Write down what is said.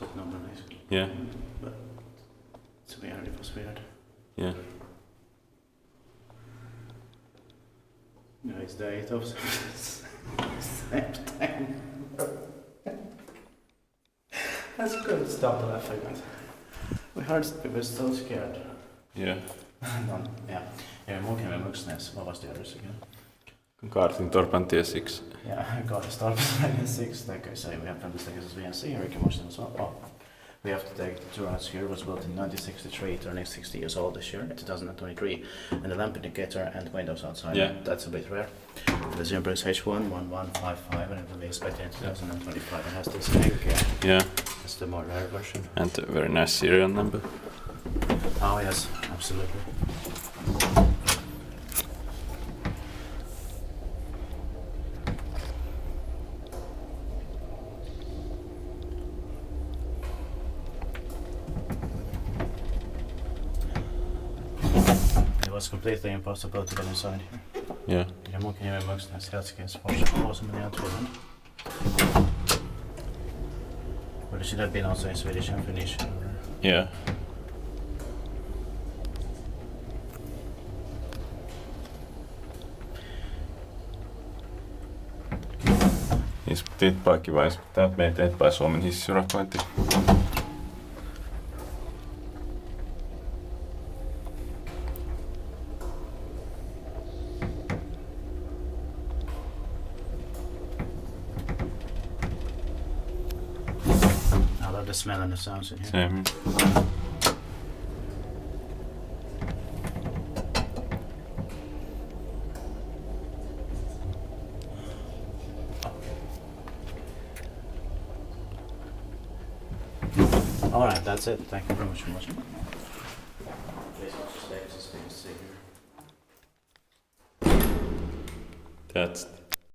what number is. Yeah. But it's weird, it was weird. Yeah. No, it's the 8th of September. That's good. Stop laughing. We were so scared. Yeah. Yeah. Yeah, Munkkiniemi Munksnäs. Vad var stället again? Kaartintorpantie 6. Yeah, I got a start in 6. Like I say, we have done this thing as VNC here in Motion as well. Oh, we have to take the tour house here. It was built in 1963, turning 60 years old this year, 2023. And the lamp indicator and windows outside. Yeah. That's a bit rare. The zero is H11155 and it will be expected in 2025. It has this thing. Yeah. It's the more rare version. And a very nice serial number. Oh yes, absolutely. It was completely impossible to get inside here. Yeah. Ja Munkkiniemi Munksnäs Helsinki's for many out Finland. But it should have been also in Swedish and Finnish. Yeah. Inspekteetbara kiva inspektää meitä eteenpäin Suomen hissiurakointi. I love the smell and the sounds in here. Same. Alright, that's it. Thank you very much for watching. Please watch the stages as we can see here. That's